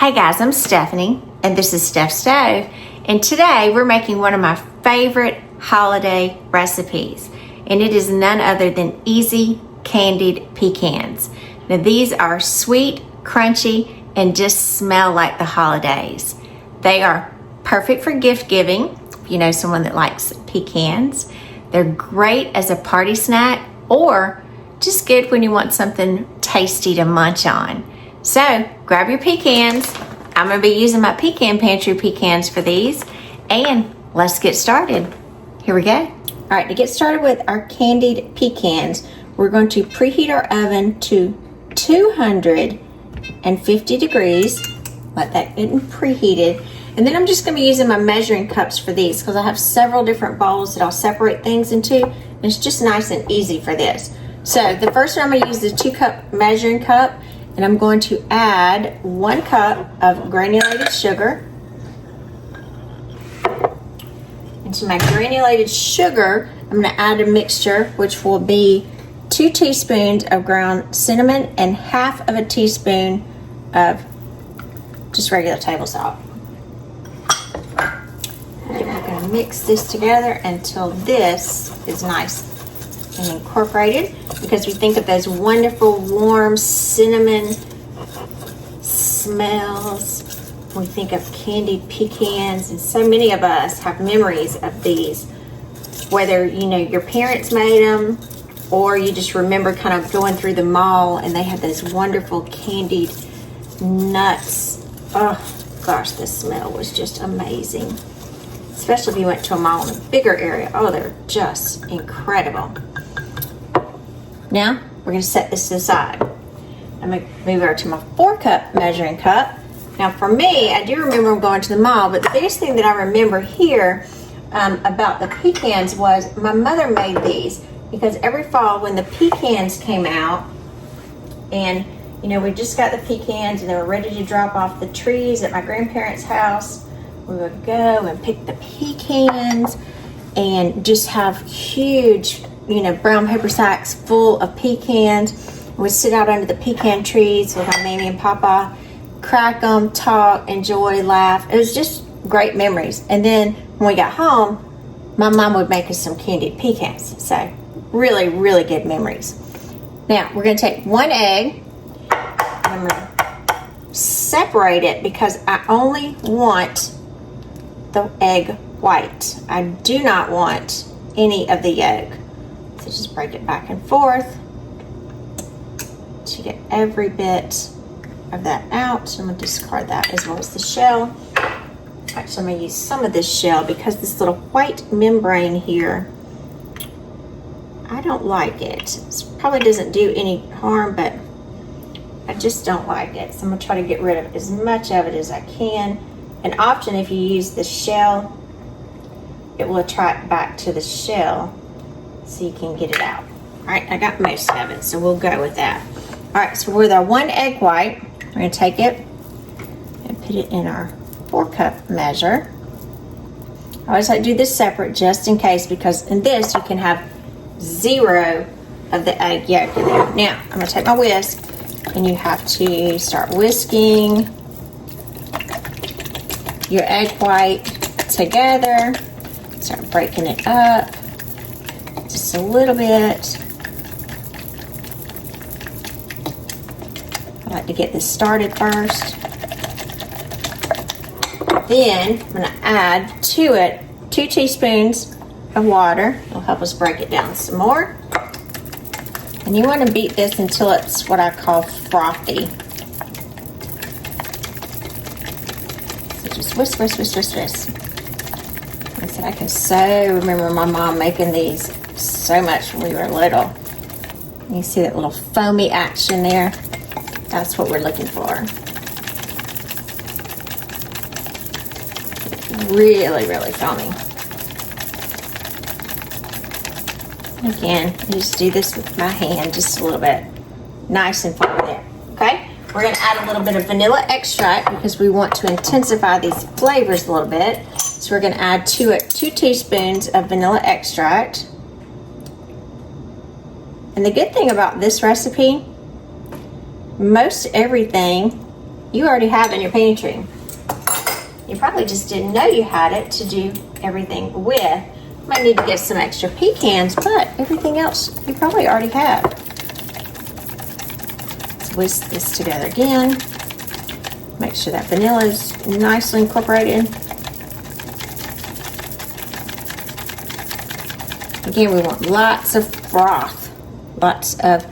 Hey guys, I'm Stephanie, and this is Steph Stove, and today we're making one of my favorite holiday recipes, and it is none other than easy candied pecans. Now these are sweet, crunchy, and just smell like the holidays. They are perfect for gift giving, if you know someone that likes pecans. They're great as a party snack, or just good when you want something tasty to munch on. So grab your pecans. I'm going to be using my Pecan Pantry pecans for these, and let's get started. Here we go. All right, to get started with our candied pecans, we're going to preheat our oven to 250 degrees. Let that get preheated. And then I'm just going to be using my measuring cups for these because I have several different bowls that I'll separate things into, and it's just nice and easy for this. So the first one I'm going to use the 2-cup measuring cup, and I'm going to add 1 cup of granulated sugar. Into my granulated sugar, I'm going to add a mixture which will be 2 teaspoons of ground cinnamon and half of a teaspoon of just regular table salt. And we're going to mix this together until this is nice and incorporated, because we think of those wonderful warm cinnamon smells. We think of candied pecans, and so many of us have memories of these, whether you know your parents made them or you just remember kind of going through the mall and they had those wonderful candied nuts. Oh gosh, the smell was just amazing, especially if you went to a mall in a bigger area. Oh, they're just incredible. Now, we're going to set this to the side. I'm going to move over to my 4-cup measuring cup. Now, for me, I do remember going to the mall, but the biggest thing that I remember here about the pecans was my mother made these, because every fall when the pecans came out, and you know, we just got the pecans and they were ready to drop off the trees at my grandparents' house, we would go and pick the pecans and just have huge, you know, brown paper sacks full of pecans. We'd sit out under the pecan trees with my Mammy and Papa, crack them, talk, enjoy, laugh. It was just great memories. And then when we got home, my mom would make us some candied pecans. So really, really good memories. Now we're going to take 1 egg. I'm going to separate it because I only want the egg white. I do not want any of the yolk. So just break it back and forth to get every bit of that out. I'm going to discard that as well as the shell. Actually, I'm going to use some of this shell because this little white membrane here, I don't like it. It probably doesn't do any harm, but I just don't like it. So I'm going to try to get rid of as much of it as I can. And often if you use the shell, it will attract back to the shell so you can get it out. All right, I got most of it, so we'll go with that. All right, so with our 1 egg white, we're going to take it and put it in our 4-cup measure. I always like to do this separate just in case, because in this you can have 0 of the egg yolk in there. Now, I'm going to take my whisk, and you have to start whisking your egg white together. Start breaking it up just a little bit. I like to get this started first. Then I'm going to add to it 2 teaspoons of water. It'll help us break it down some more. And you want to beat this until it's what I call frothy. So just whisk, whisk, whisk, whisk, whisk. Like I said, I can so remember my mom making these so much when we were little. You see that little foamy action there? That's what we're looking for. Really, really foamy. Again, you just do this with my hand just a little bit. Nice and foamy there. Okay? We're going to add a little bit of vanilla extract because we want to intensify these flavors a little bit. So we're going to add to it 2 teaspoons of vanilla extract. And the good thing about this recipe, most everything you already have in your pantry. You probably just didn't know you had it to do everything with. Might need to get some extra pecans, but everything else you probably already have. Let's whisk this together again. Make sure that vanilla is nicely incorporated. Again, we want lots of froth, lots of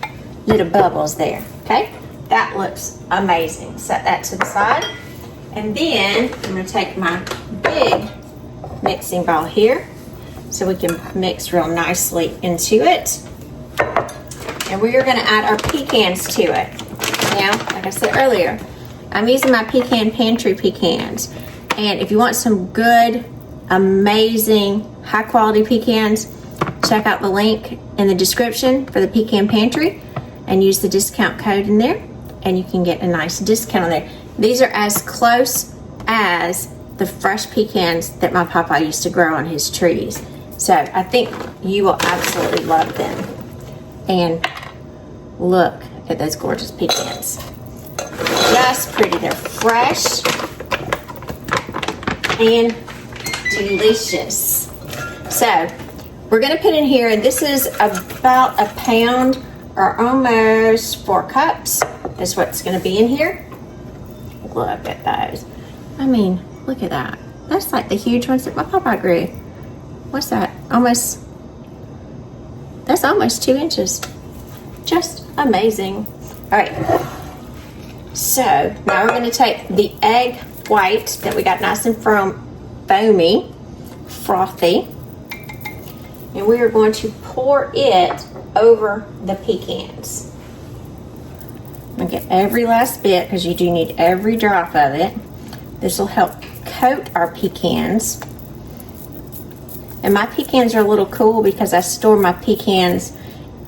little bubbles there, okay? That looks amazing. Set that to the side. And then I'm gonna take my big mixing bowl here so we can mix real nicely into it. And we are gonna add our pecans to it. Now, like I said earlier, I'm using my Pecan Pantry pecans. And if you want some good, amazing, high quality pecans, check out the link in the description for the Pecan Pantry and use the discount code in there and you can get a nice discount on there. These are as close as the fresh pecans that my papa used to grow on his trees. So I think you will absolutely love them. And look at those gorgeous pecans. Just pretty. They're fresh and delicious. So we're gonna put in here, and this is about a pound or almost 4 cups is what's gonna be in here. Look at those. I mean, look at that. That's like the huge ones that my papa grew. What's that? That's almost 2 inches. Just amazing. All right. So now we're gonna take the egg white that we got nice and foamy, frothy, and we are going to pour it over the pecans. I'm gonna get every last bit because you do need every drop of it. This will help coat our pecans. And my pecans are a little cool because I store my pecans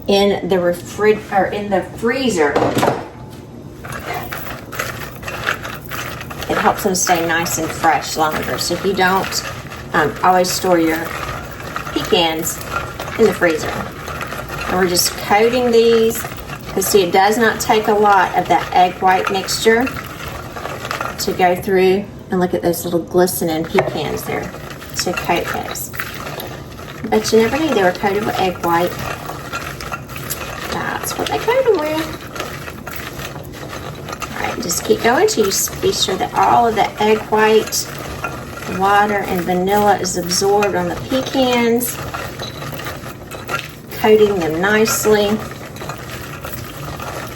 in the freezer. It helps them stay nice and fresh longer. So if you don't, always store your pecans in the freezer. And we're just coating these, because see, it does not take a lot of that egg white mixture to go through. And look at those little glistening pecans there to coat those. But you never knew they were coated with egg white. That's what they coat them with. Alright, just keep going till you be sure that all of the egg white, water, and vanilla is absorbed on the pecans, coating them nicely.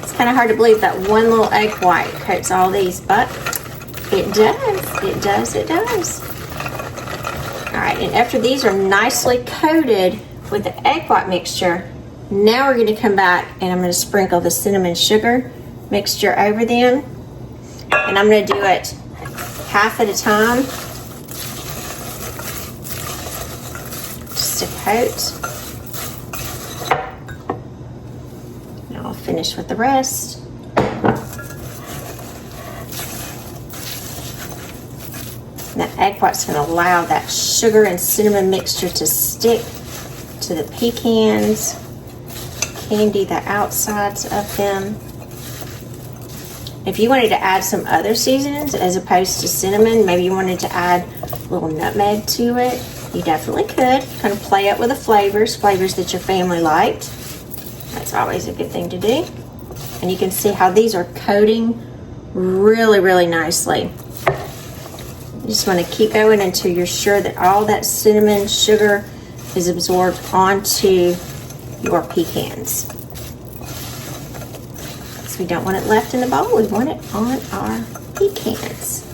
It's kind of hard to believe that one little egg white coats all these, but it does. It does. It does. Alright, and after these are nicely coated with the egg white mixture, now we're going to come back and I'm going to sprinkle the cinnamon sugar mixture over them. And I'm going to do it half at a time, just to coat. Now I'll finish with the rest. And that egg white's going to allow that sugar and cinnamon mixture to stick to the pecans, candy the outsides of them. If you wanted to add some other seasonings as opposed to cinnamon, maybe you wanted to add a little nutmeg to it, you definitely could. Kind of play it with the flavors that your family liked. That's always a good thing to do. And you can see how these are coating really, really nicely. You just want to keep going until you're sure that all that cinnamon sugar is absorbed onto your pecans. So we don't want it left in the bowl, we want it on our pecans.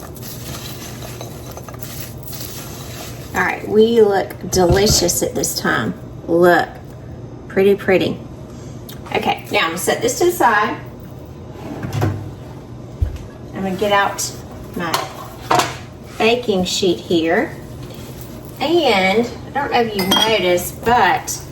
All right, we look delicious at this time. Look, pretty, pretty. Okay, now I'm gonna set this to the side. I'm gonna get out my baking sheet here. And I don't know if you've noticed, but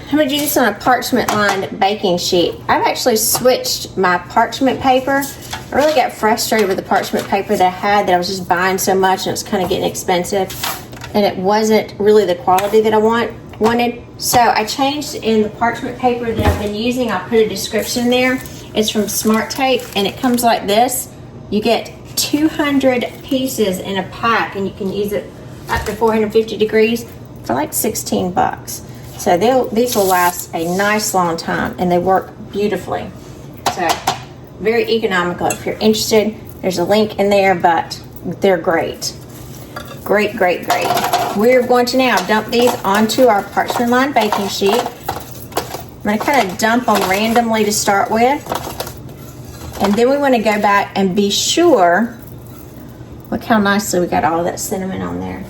I'm going to do this on a parchment lined baking sheet. I've actually switched my parchment paper. I really got frustrated with the parchment paper that I had, that I was just buying so much and it was kind of getting expensive. And it wasn't really the quality that I wanted. So I changed in the parchment paper that I've been using. I'll put a description there. It's from Smart Tape, and it comes like this. You get 200 pieces in a pack, and you can use it up to 450 degrees for like 16 bucks. So these will last a nice long time, and they work beautifully. So very economical. If you're interested, there's a link in there, but they're great. Great, great, great. We're going to now dump these onto our parchment lined baking sheet. I'm going to kind of dump them randomly to start with. And then we want to go back and be sure. Look how nicely we got all of that cinnamon on there.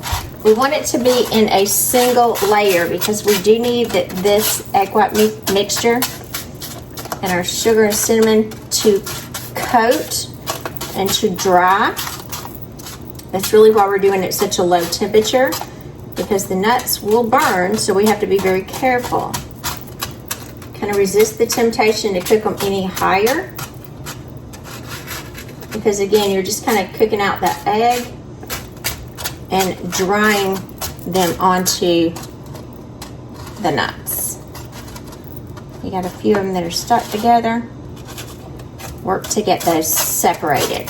We want it to be in a single layer because we do need this egg white mixture and our sugar and cinnamon to coat and to dry. That's really why we're doing it at such a low temperature, because the nuts will burn, so we have to be very careful. Kind of resist the temptation to cook them any higher, because again, you're just kind of cooking out that egg and drying them onto the nuts. You got a few of them that are stuck together. Work to get those separated.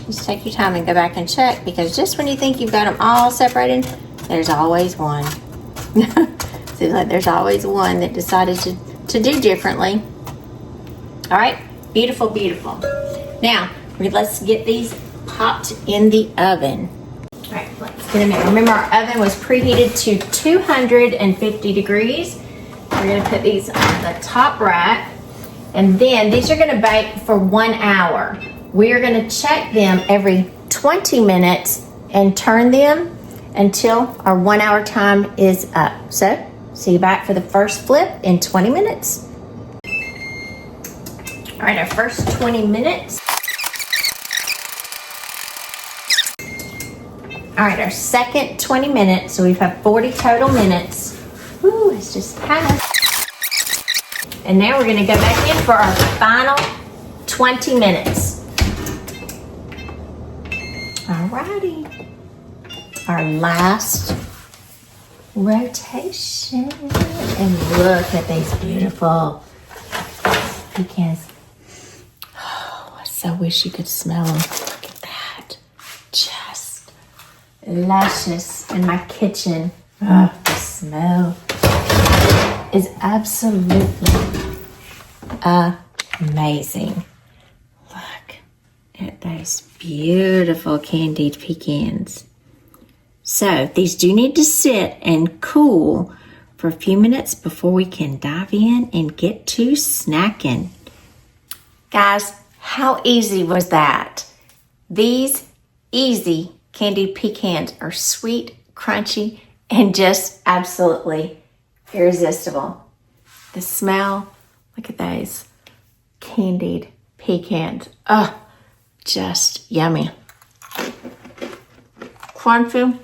Just take your time and go back and check, because just when you think you've got them all separated, there's always one. Seems like there's always one that decided to do differently. All right, beautiful, beautiful. Now, let's get these popped in the oven. All right, let's get them in. Remember, our oven was preheated to 250 degrees. We're gonna put these on the top rack, and then these are gonna bake for 1 hour. We are gonna check them every 20 minutes and turn them until our 1 hour time is up. So, see you back for the first flip in 20 minutes. All right, our first 20 minutes. All right, our second 20 minutes. So we've had 40 total minutes. Woo, it's just passed. And now we're gonna go back in for our final 20 minutes. All righty. Our last rotation. And look at these beautiful pecans. Oh, I so wish you could smell them. Look at that. Just luscious in my kitchen. Oh, the smell is absolutely amazing. Look at those beautiful candied pecans. So these do need to sit and cool for a few minutes before we can dive in and get to snacking. Guys, how easy was that? These easy candied pecans are sweet, crunchy, and just absolutely irresistible. The smell, look at those candied pecans. Oh, just yummy. Crunchy,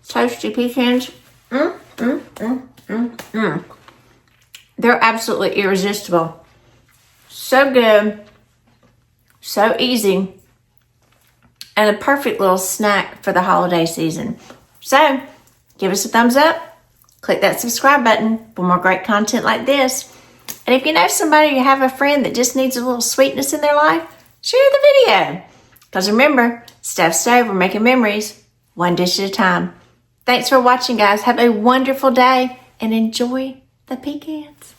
toasty pecans. They're absolutely irresistible. So good, so easy, and a perfect little snack for the holiday season. So, give us a thumbs up, click that subscribe button for more great content like this. And if you know somebody, you have a friend that just needs a little sweetness in their life, share the video. Because remember, Steph Stove, we're making memories, one dish at a time. Thanks for watching, guys. Have a wonderful day and enjoy the pecans.